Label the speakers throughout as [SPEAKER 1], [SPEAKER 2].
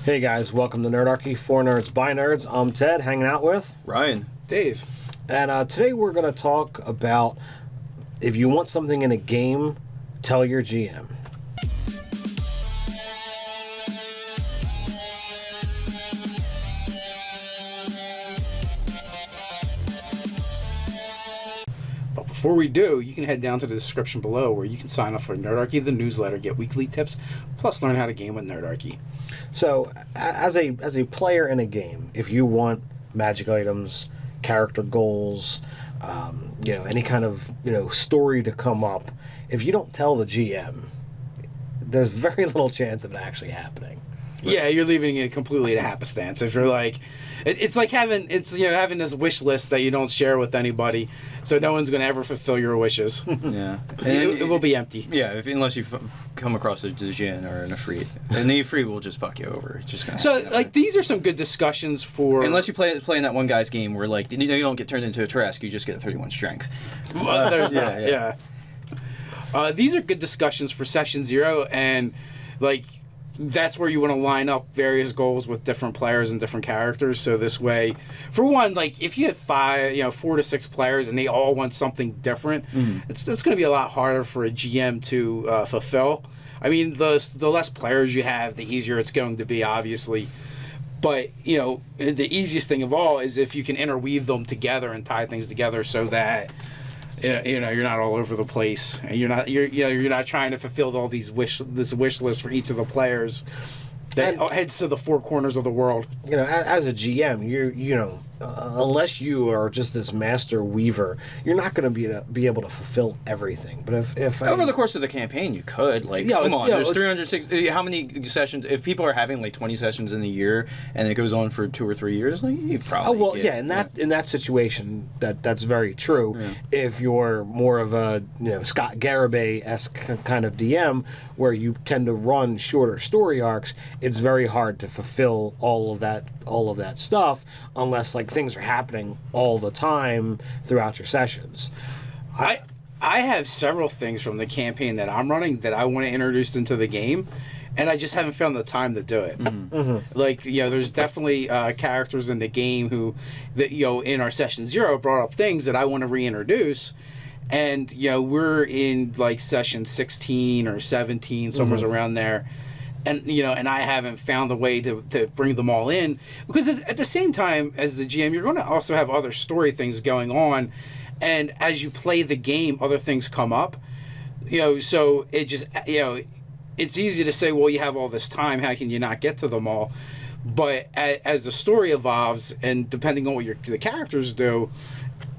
[SPEAKER 1] Hey guys, welcome to Nerdarchy, for Nerds by Nerds. I'm Ted, hanging out with
[SPEAKER 2] Ryan.
[SPEAKER 3] Dave.
[SPEAKER 1] And today we're going to talk about if you want something in a game, tell your GM.
[SPEAKER 3] But before we do, you can head down to the description below where you can sign up for Nerdarchy, the newsletter, get weekly tips, plus learn how to game with Nerdarchy.
[SPEAKER 1] So, as a player in a game, if you want magic items, character goals, any kind of story to come up, if you don't tell the GM, there's very little chance of it actually happening.
[SPEAKER 3] Yeah, you're leaving it completely at happenstance. If you're like, it's like having this wish list that you don't share with anybody, so no one's going to ever fulfill your wishes.
[SPEAKER 2] Yeah, and
[SPEAKER 3] it will be empty.
[SPEAKER 2] Yeah, unless you come across a Djinn or an Ifrit, and the Ifrit will just fuck you over. It's just gonna
[SPEAKER 3] these are some good discussions for
[SPEAKER 2] unless you play in that one guy's game where you don't get turned into a Trask, you just get 31 strength.
[SPEAKER 3] Well, there's that. Yeah. These are good discussions for session 0, and that's where you want to line up various goals with different players and different characters. So this way, for one, if you have 4 to 6 players and they all want something different, it's going to be a lot harder for a GM to fulfill. I mean, the less players you have, the easier it's going to be, obviously. But the easiest thing of all is if you can interweave them together and tie things together so that you're not all over the place, and you're not trying to fulfill all this wish list for each of the players that heads to the 4 corners of the world.
[SPEAKER 1] As a GM, unless you are just this master weaver, you're not going to be able to fulfill everything. But if
[SPEAKER 2] over the course of the campaign, you could come on. There's 360. How many sessions? If people are having 20 sessions in a year and it goes on for 2 or 3 years, you probably
[SPEAKER 1] in that situation, that's very true. Yeah. If you're more of a Scott Garibay-esque kind of DM, where you tend to run shorter story arcs, it's very hard to fulfill all of that stuff unless things are happening all the time throughout your sessions.
[SPEAKER 3] I have several things from the campaign that I'm running that I want to introduce into the game, and I just haven't found the time to do it. Mm-hmm. There's definitely characters in the game who, in our session 0 brought up things that I want to reintroduce, and we're in session 16 or 17, somewhere around there. And and I haven't found a way to bring them all in, because at the same time as the GM, you're going to also have other story things going on, and as you play the game, other things come up. So it just it's easy to say, well, you have all this time, how can you not get to them all? But as the story evolves, and depending on what the characters do,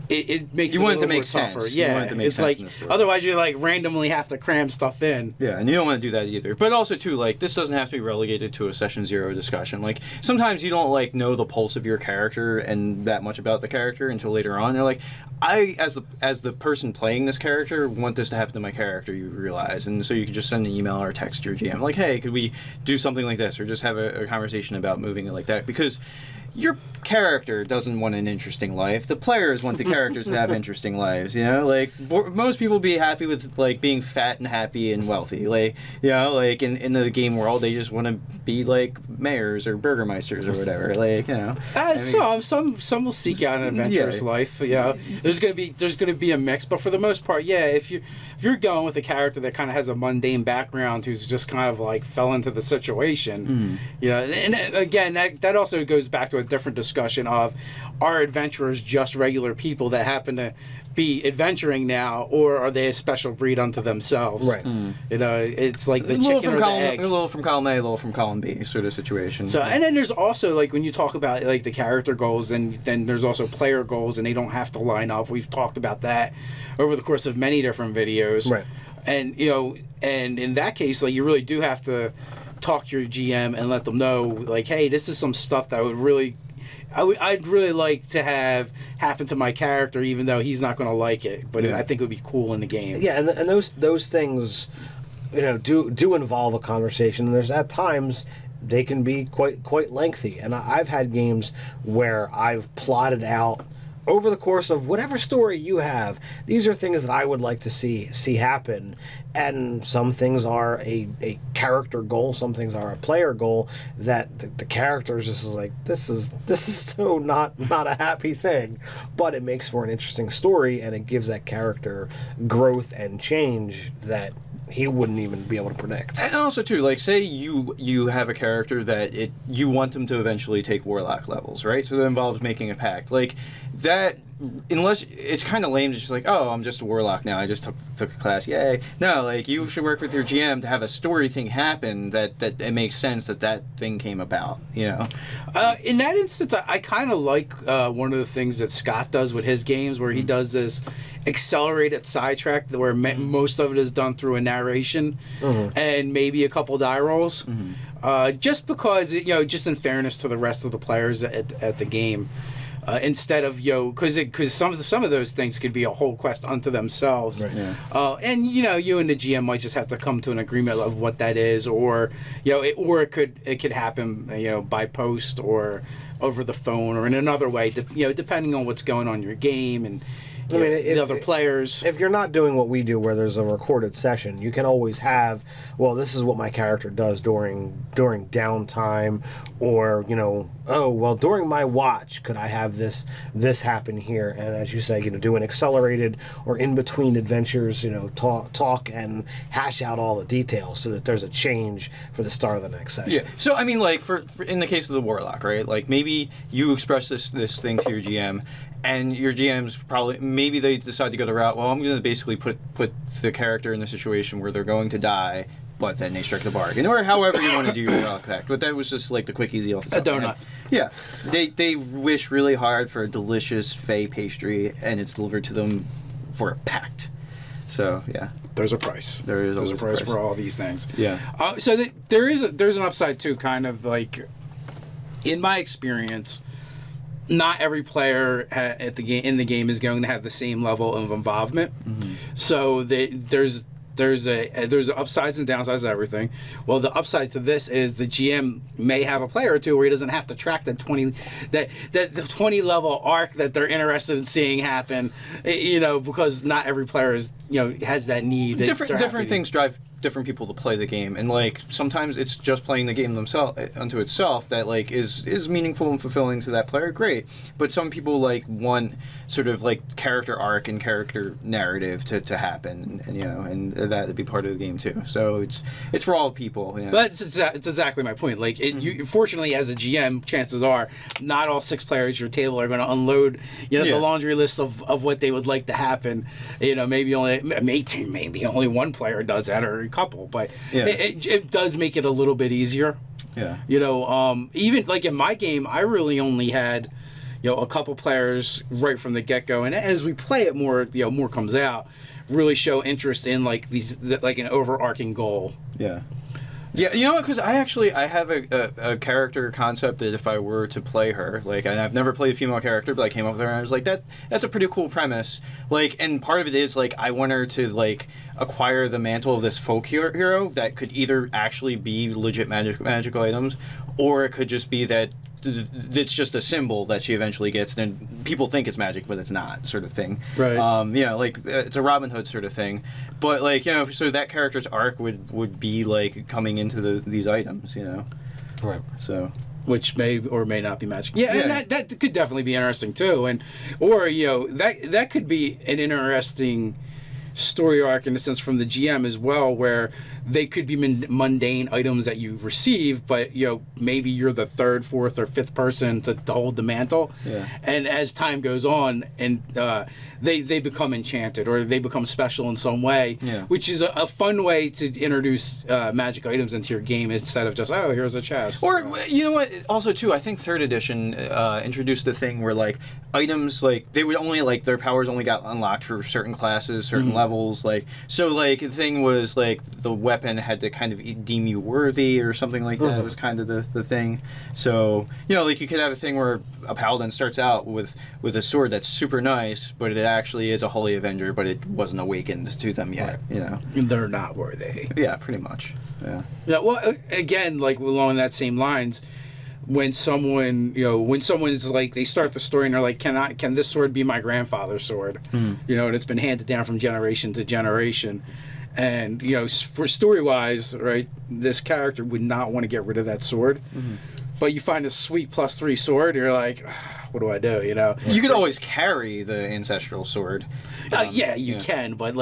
[SPEAKER 3] it makes
[SPEAKER 2] you
[SPEAKER 3] it
[SPEAKER 2] want
[SPEAKER 3] a
[SPEAKER 2] it to
[SPEAKER 3] little
[SPEAKER 2] make
[SPEAKER 3] more tougher.
[SPEAKER 2] sense.
[SPEAKER 3] Yeah,
[SPEAKER 2] you want it to make sense in the story.
[SPEAKER 3] Otherwise you randomly have to cram stuff in.
[SPEAKER 2] Yeah, and you don't want to do that either. But also too, this doesn't have to be relegated to a session 0 discussion. Sometimes you don't know the pulse of your character and that much about the character until later on. You're I as the person playing this character want this to happen to my character. You realize, and so you can just send an email or text your GM hey, could we do something like this, or just have a conversation about moving it like that, because your character doesn't want an interesting life. The players want the characters to have interesting lives, most people be happy with, being fat and happy and wealthy. In the game world, they just want to be, mayors or burgermeisters or whatever,
[SPEAKER 3] Some will seek out an adventurous life, There's gonna be a mix, but for the most part, if you're going with a character that kind of has a mundane background, who's just kind of, fell into the situation, and again, that also goes back to a different discussion of, are adventurers just regular people that happen to be adventuring now, or are they a special breed unto themselves?
[SPEAKER 1] Right.
[SPEAKER 3] It's like the chicken or the egg.
[SPEAKER 2] A little from column A, a little from column B sort of situation.
[SPEAKER 3] So, and then there's also, when you talk about, the character goals, and then there's also player goals, and they don't have to line up. We've talked about that over the course of many different videos.
[SPEAKER 1] Right.
[SPEAKER 3] And, and in that case, you really do have to talk to your GM and let them know, hey, this is some stuff that I'd really like to have happen to my character, even though he's not going to like it. But I think it would be cool in the game.
[SPEAKER 1] Yeah, and those things, do involve a conversation. And there's at times they can be quite lengthy. And I've had games where I've plotted out over the course of whatever story you have, these are things that I would like to see happen. And some things are a character goal, some things are a player goal, that the characters just is like, this is so not a happy thing. But it makes for an interesting story, and it gives that character growth and change that he wouldn't even be able to predict.
[SPEAKER 2] And also too, like, say you have a character that you want them to eventually take warlock levels, right? So that involves making a pact. Like that, unless it's kind of lame, it's just like, oh, I'm just a warlock now, I just took a class, yay. No, like, you should work with your GM to have a story thing happen that it makes sense that thing came about, you know?
[SPEAKER 3] In that instance, I kind of like one of the things that Scott does with his games, where he does this accelerated sidetrack where most of it is done through a narration and maybe a couple die rolls, just because just in fairness to the rest of the players at the game, instead of because some of those things could be a whole quest unto themselves,
[SPEAKER 1] Right.
[SPEAKER 2] Yeah.
[SPEAKER 3] and you and the GM might just have to come to an agreement of what that is, or it could happen by post or over the phone or in another way, depending on what's going on in your game and the other players.
[SPEAKER 1] If you're not doing what we do, where there's a recorded session, you can always have, well, this is what my character does during downtime, or oh, well, during my watch, could I have this happen here? And as you say, do an accelerated or in between adventures, talk and hash out all the details so that there's a change for the start of the next session.
[SPEAKER 2] Yeah. So I mean, like, for in the case of the warlock, right? Like, maybe you express this thing to your GM, and your GM's maybe they decide to go the route, well, I'm going to basically put the character in the situation where they're going to die, but then they strike the bargain, or however you want to do your warlock pact. But that was just like the quick, easy off the top.
[SPEAKER 3] A donut.
[SPEAKER 2] Yeah. They wish really hard for a delicious fey pastry, and it's delivered to them for a pact. So, yeah.
[SPEAKER 3] There's a price.
[SPEAKER 2] There's
[SPEAKER 3] a price for all these things.
[SPEAKER 2] Yeah.
[SPEAKER 3] So there's an upside too, kind of like, in my experience, not every player in the game is going to have the same level of involvement. So there's upsides and downsides to everything. Well, the upside to this is the GM may have a player or two where he doesn't have to track the 20 level arc that they're interested in seeing happen, because not every player has that need.
[SPEAKER 2] Different things drive different people to play the game, and like sometimes it's just playing the game unto itself that like is meaningful and fulfilling to that player. Great, but some people like want sort of like character arc and character narrative to happen, and that to be part of the game too. So it's for all people.
[SPEAKER 3] But it's exactly my point. Like you, fortunately, as a GM, chances are not all 6 players at your table are going to unload the laundry list of what they would like to happen. Maybe only one player does that, or a couple, but it does make it a little bit easier.
[SPEAKER 2] Yeah.
[SPEAKER 3] Even like in my game, I really only had a couple players right from the get-go, and as we play it more, more comes out, really show interest in like an overarching goal.
[SPEAKER 2] Yeah. Yeah, because I have a character concept that if I were to play her, like, and I've never played a female character, but I came up with her and I was like, that's a pretty cool premise. Like, and part of it is, like, I want her to, like, acquire the mantle of this folk hero that could either actually be legit magical items, or it could just be that it's just a symbol that she eventually gets, then people think it's magic, but it's not, sort of thing.
[SPEAKER 3] Right.
[SPEAKER 2] Like, it's a Robin Hood sort of thing. But, like, so that character's arc would be, like, coming into these items,
[SPEAKER 1] Right.
[SPEAKER 2] So...
[SPEAKER 3] Which may or may not be magic. Yeah, and that could definitely be interesting, too. Or that could be an interesting story arc in a sense from the GM as well, where they could be mundane items that you've received, but maybe you're the 3rd, 4th, or 5th person to hold the mantle.
[SPEAKER 2] Yeah.
[SPEAKER 3] And as time goes on, and they become enchanted or they become special in some way, which is a fun way to introduce magic items into your game instead of just, oh, here's a chest.
[SPEAKER 2] Or you know what? Also, too, I think 3rd edition introduced the thing where like items, like they would only like their powers only got unlocked for certain classes, certain levels. Like, so like the thing was like the weapon had to kind of deem you worthy or something like that. It was kind of the thing. So like you could have a thing where a paladin starts out with a sword that's super nice, but it actually is a holy avenger, but it wasn't awakened to them yet.
[SPEAKER 3] Right. They're not worthy.
[SPEAKER 2] Yeah, pretty much. Yeah.
[SPEAKER 3] Yeah. Well, again, like along that same lines, when someone's like, they start the story and they're like, can this sword be my grandfather's sword? And it's been handed down from generation to generation. And, for story-wise, right, this character would not want to get rid of that sword. But you find a sweet +3 sword, you're like, what do I do,
[SPEAKER 2] You could always carry the ancestral sword.
[SPEAKER 3] You can, but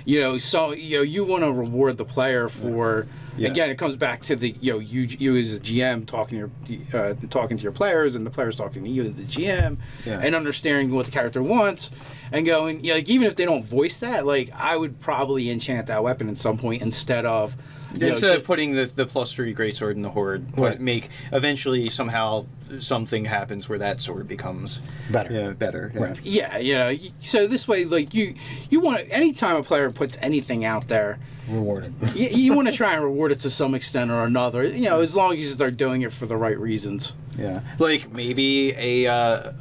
[SPEAKER 3] you want to reward the player for. Yeah. Again, it comes back to the you as a GM talking to your players, and the players talking to you as the GM, and understanding what the character wants, and going even if they don't voice that, I would probably enchant that weapon at some point instead of.
[SPEAKER 2] Instead of putting the +3 greatsword in the horde, but make eventually somehow something happens where that sword becomes
[SPEAKER 1] better.
[SPEAKER 2] Yeah, better.
[SPEAKER 1] Yeah.
[SPEAKER 3] Right. So this way, you want, anytime a player puts anything out there,
[SPEAKER 1] reward it.
[SPEAKER 3] you want to try and reward it to some extent or another. As long as they're doing it for the right reasons.
[SPEAKER 2] Yeah. Maybe a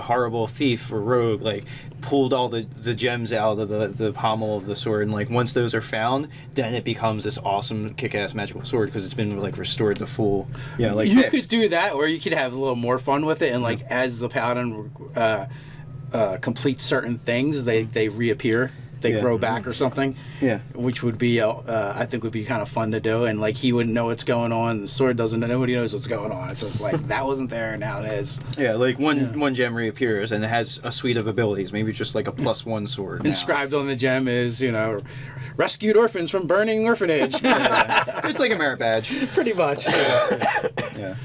[SPEAKER 2] horrible thief or rogue pulled all the gems out of the pommel of the sword, and once those are found, then it becomes this awesome kick-ass magical sword because it's been restored to full
[SPEAKER 3] you could do that, or you could have a little more fun with it, and as the paladin completes certain things, they reappear. They grow back or something, which would be I think would be kind of fun to do, and he wouldn't know what's going on. The sword doesn't know, nobody knows what's going on. It's just that wasn't there, now it is.
[SPEAKER 2] One gem reappears and it has a suite of abilities, maybe just a +1 sword.
[SPEAKER 3] Inscribed on the gem is rescued orphans from burning orphanage.
[SPEAKER 2] It's like a merit badge,
[SPEAKER 3] pretty much.
[SPEAKER 2] Yeah.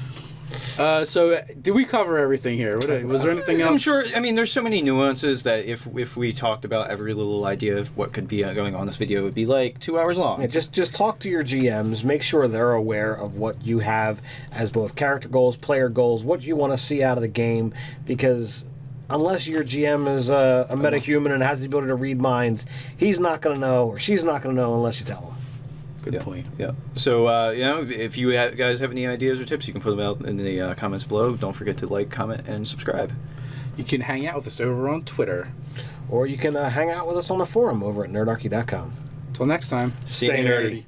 [SPEAKER 3] So, did we cover everything here? Was there anything else?
[SPEAKER 2] I'm sure. I mean, there's so many nuances that if we talked about every little idea of what could be going on in this video, it would be 2 hours long.
[SPEAKER 1] Yeah, just talk to your GMs. Make sure they're aware of what you have as both character goals, player goals, what you want to see out of the game, because unless your GM is a metahuman and has the ability to read minds, he's not going to know, or she's not going to know unless you tell him.
[SPEAKER 3] Good point.
[SPEAKER 2] Yeah. So, if you guys have any ideas or tips, you can put them out in the comments below. Don't forget to comment, and subscribe.
[SPEAKER 3] You can hang out with us over on Twitter.
[SPEAKER 1] Or you can hang out with us on the forum over at nerdarchy.com.
[SPEAKER 3] Until next time,
[SPEAKER 1] stay nerdy.